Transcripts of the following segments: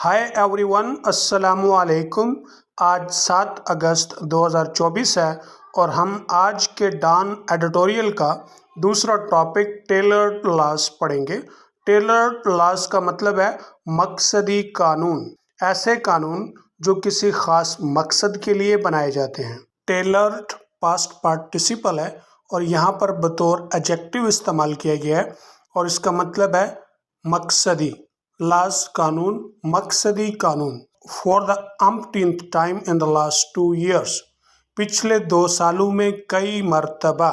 Hi everyone, अस्सलामु अलैकुम। आज 7 अगस्त 2024 है और हम आज के डॉन एडिटोरियल का दूसरा टॉपिक टेलर्ड लॉज पढ़ेंगे। टेलर्ड लॉज का मतलब है मकसदी कानून, ऐसे कानून जो किसी खास मकसद के लिए बनाए जाते हैं। टेलर्ड पास्ट पार्टिसिपल है और यहाँ पर बतौर एडजेक्टिव इस्तेमाल किया गया है और इसका मतलब है मकसदी। लाज कानून, मकसदी कानून। For the umpteenth time in the last 2 years, पिछले 2 सालों में कई मरतबा।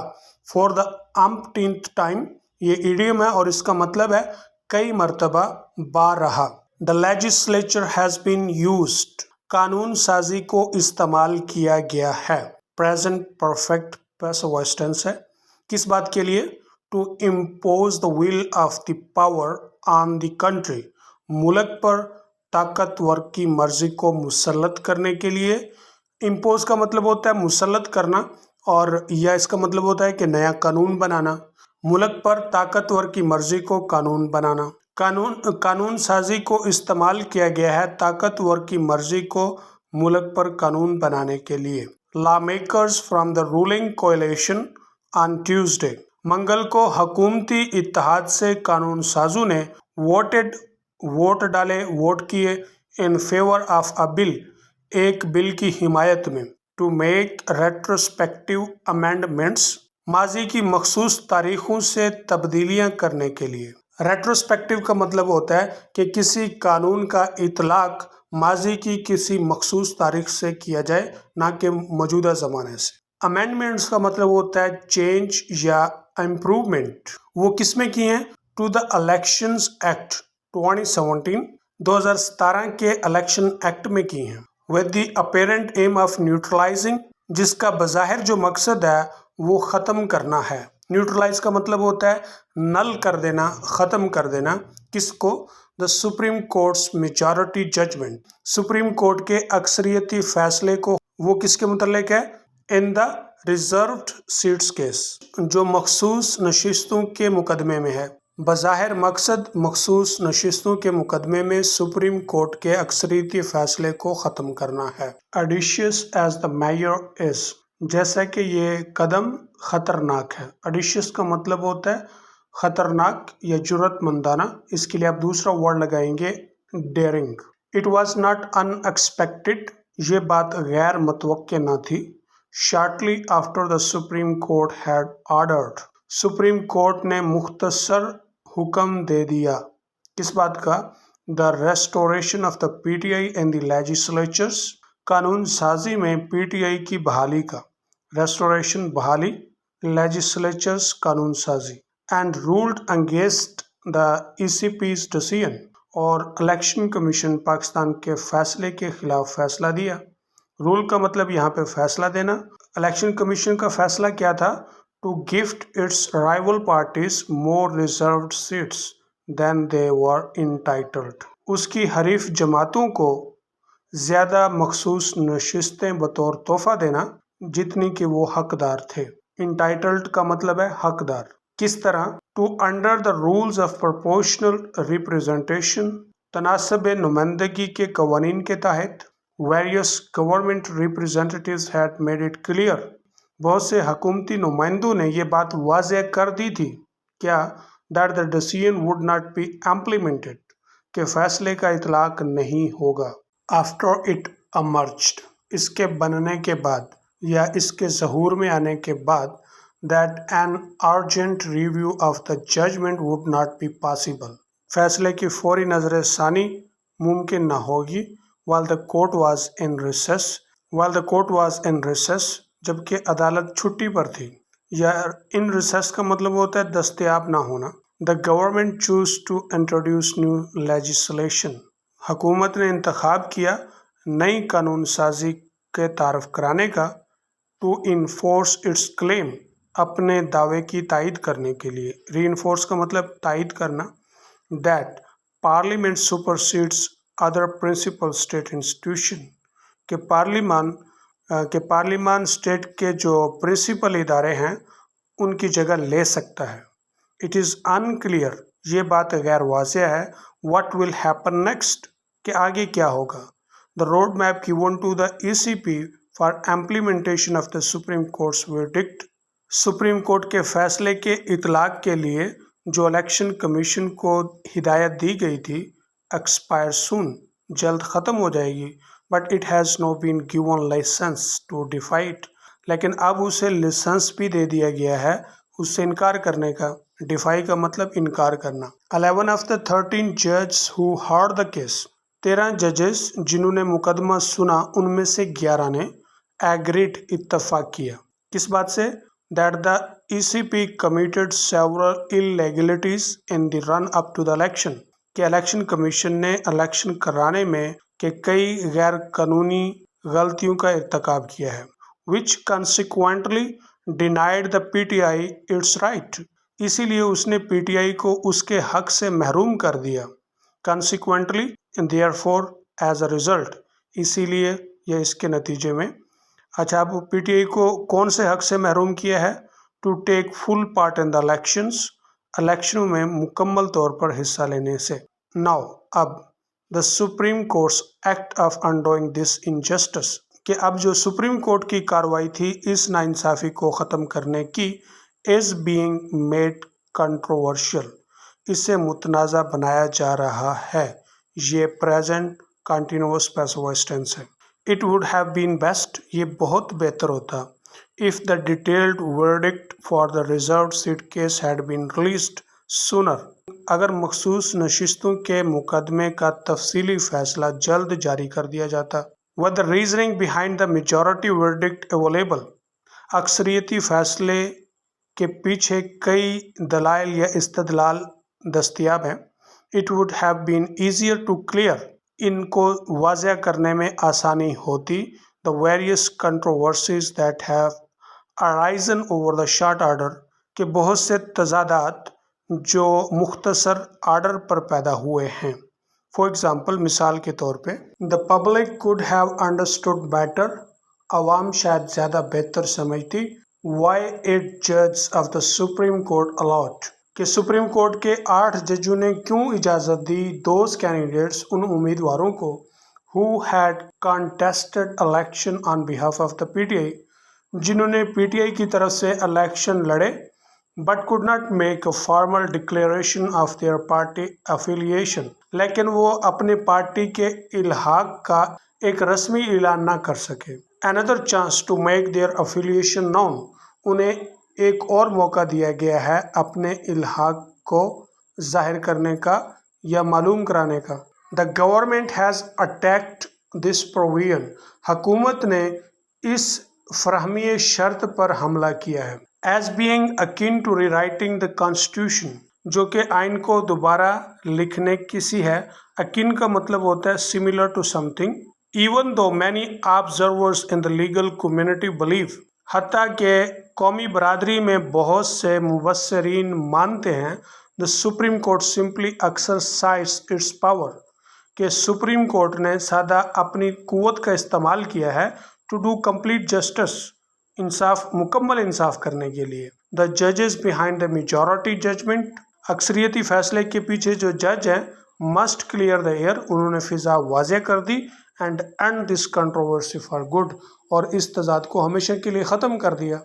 फॉर द umpteenth टाइम ये इडियम है और इसका मतलब है कई मरतबा, बारहा। The legislature has been used, कानून साजी को इस्तेमाल किया गया है। Present perfect passive voice tense है। किस बात के लिए? To impose the will of the power on the country, मुल्क पर ताकतवर की मर्जी को मुसल्लत करने के लिए। इम्पोज का मतलब होता है मुसल्लत करना और या इसका मतलब होता है कि नया कानून बनाना। मुल्क पर ताकतवर की मर्जी को कानून बनाना। कानून साजी को इस्तेमाल किया गया है ताकतवर की मर्जी को मुल्क पर कानून बनाने के लिए। Law makers from the ruling coalition on Tuesday, मंगल को हकूमती इत्तेहाद से कानून साजों ने वोट किए in favour of a bill, एक बिल की हिमायत में। टू मेक रेट्रोस्पेक्टिव अमेंडमेंट्स, माजी की मखसूस तारीखों से तब्दीलियां करने के लिए। रेट्रोस्पेक्टिव का मतलब होता है कि किसी कानून का इतलाक माजी की किसी मखसूस तारीख से किया जाए, ना कि मौजूदा ज़माने से। अमेंडमेंट्स का मतलब होता है चेंज या इम्प्रूवमेंट। वो किस में किए हैं? टू द इलेक्शंस एक्ट 2017 के इलेक्शन एक्ट में की हैं। With the apparent aim of neutralising, जिसका बज़ाहिर जो मकसद है वो ख़त्म करना है। न्यूट्रलाइज का मतलब होता है नल कर देना, ख़त्म कर देना। किसको? The supreme court's majority judgement, supreme court के अक्सरियती फैसले को। वो किसके मुतल्लिक है? In the reserved seats case, जो मखसूस नशिस्तों के मुकदमे में है। बज़ाहिर मकसद मखसूस नशिस्तों के मुकदमे में सुप्रीम कोर्ट के अक्सरियती फैसले को ख़त्म करना है। एडिशियस एज द मेयर इज, जैसा कि ये कदम ख़तरनाक है। एडिशियस का मतलब होता है ख़तरनाक या जुर्रतमंदाना। इसके लिए आप दूसरा वर्ड लगाएंगे daring. It was not unexpected, ये बात गैर मुतवक्के न थी। Shortly after the supreme court had ordered, supreme court ने मुख्तसर हुक्म दे दिया। किस बात का? The restoration of the PTI and the legislatures, कानून साजी में पीटीआई की बहाली का। रेस्टोरेशन बहाली, लेजिस्लेचर्स कानून साजी। And ruled against the ECP's decision, और इलेक्शन कमीशन पाकिस्तान के फैसले के खिलाफ फैसला दिया। रूल का मतलब यहाँ पे फैसला देना। इलेक्शन कमीशन का फैसला क्या था? To gift its rival parties more reserved seats than they were entitled, उसकी हरीफ जमातों को ज़्यादा मखसूस नशिस्तें बतौर तोहफा देना जितनी कि वो हकदार थे। इंटाइटल्ड का मतलब है हकदार। किस तरह? To under the rules of proportional representation, तनासब नुमाइंदगी के कवानीन के तहत। Various government representatives had made it clear, बहुत से हकूमती नुमाइंदों ने ये बात वाज़ेह कर दी थी। क्या? That the decision would not be implemented, के फैसले का इतलाक नहीं होगा। आफ्टर इट अमर्ज्ड, इसके बनने के बाद या इसके ज़हूर में आने के बाद। That an urgent review of the judgement would not be possible, फैसले की फौरी नज़र सानी मुमकिन न होगी। while the court was in recess, जबकि अदालत छुट्टी पर थी। या इन रिसेस का मतलब होता है दस्तयाब ना होना। The government choose to introduce new legislation, हुकूमत ने इंतखाब किया नई कानून साजी के तारफ़ कराने का। टू इन्फोर्स इट्स क्लेम, अपने दावे की तायद करने के लिए। री इन्फोर्स का मतलब तायद करना। That parliament supersedes other principal state institution, के पार्लियामान स्टेट के जो प्रिंसिपल इदारे हैं उनकी जगह ले सकता है। इट इज़ अनक्लियर, ये बात गैर वाज़ेह है। व्हाट विल हैपन नेक्स्ट, کہ آگے کیا ہوگا. The roadmap given to the ECP for implementation of the Supreme Court's verdict. Supreme court کے فیصلے کے اطلاق کے لیے جو الیکشن کمیشن کو ہدایت دی گئی تھی ایکسپائر سون، جلد ختم ہو جائے گی. But it has now been given licence to defy it. لیکن اب اسے لائسنس بھی دے دیا گیا ہے اس سے انکار کرنے کا. ڈیفائی کا مطلب انکار کرنا. 11 of the 13 judges who heard the case. 13 ججز جنہوں نے مقدمہ سنا ان میں سے 11 نے ایگریڈ اتفاق کیا. کس بات سے؟ that the ECP committed several illegalities in the run up to the election. کہ الیکشن کمیشن نے الیکشن کرانے میں کہ کئی غیر قانونی غلطیوں کا ارتکاب کیا ہے. which consequently denied the PTI its right. اسی لیے اس نے پی ٹی آئی کو اس کے حق سے محروم کر دیا. consequently therefore as a result. اسی لیے یا اس کے نتیجے میں. اچھا، اب پی ٹی آئی کو کون سے حق سے محروم کیا ہے؟ To take full part in the elections. الیکشنوں میں مکمل طور پر حصہ لینے سے. ناؤ اب the supreme courts act of undoing this injustice. کہ اب جو سپریم کورٹ کی کارروائی تھی اس ناانصافی کو ختم کرنے کی از بینگ میڈ کنٹروورشل. اسے متنازع بنایا جا رہا ہے. یہ present continuous passive voice tense ہے. It would have been best. یہ بہت بہتر ہوتا. If the detailed verdict for the reserved seat case had been released sooner. اگر مخصوص نشستوں کے مقدمے کا تفصیلی فیصلہ جلد جاری کر دیا جاتا. With the reasoning behind the majority verdict available. اکثریتی فیصلے کے پیچھے کئی دلائل یا استدلال دستیاب ہیں. It would have been easier to clear. ان کو واضح کرنے میں آسانی ہوتی. The various controversies that have arisen over the short order. کہ بہت سے تضادات جو مختصر آرڈر پر پیدا ہوئے ہیں. For example, مثال کے طور پہ The public could have understood better. عوام شاید زیادہ بہتر سمجھتی. Why 8 judges of the Supreme Court allowed. کہ سپریم کورٹ کے 8 ججوں نے کیوں اجازت دی those candidates ان امیدواروں کو who had contested election on behalf of the PTI جنہوں نے پی ٹی آئی کی طرف سے الیکشن لڑے but could not make a formal declaration of their party affiliation. لیکن وہ اپنے پارٹی کے الحاق کا ایک رسمی اعلان نہ کر سکے. Another chance to make their affiliation known. انہیں ایک اور موقع دیا گیا ہے اپنے الحاق کو ظاہر کرنے کا یا معلوم کرانے کا. The government has attacked this provision. حکومت نے اس فراہمی شرط پر حملہ کیا ہے. As being akin to rewriting the constitution. جو کہ آئین کو دوبارہ لکھنے کسی ہے. akin کا مطلب ہوتا ہے similar to something. Even though many observers in the legal community believe. حتیٰ کہ قومی برادری میں بہت سے مبصرین مانتے ہیں the Supreme Court simply exercised its power. کہ سپریم کورٹ نے سادہ اپنی قوت کا استعمال کیا ہے to do complete justice. انصاف، مکمل انصاف کرنے کے لیے. The judges behind the majority judgment. اکثریتی فیصلے کے پیچھے جو جج ہیں must clear the air. انہوں نے فضا واضح کر دی and end this controversy for good. اور اس تضاد کو ہمیشہ کے لیے ختم کر دیا.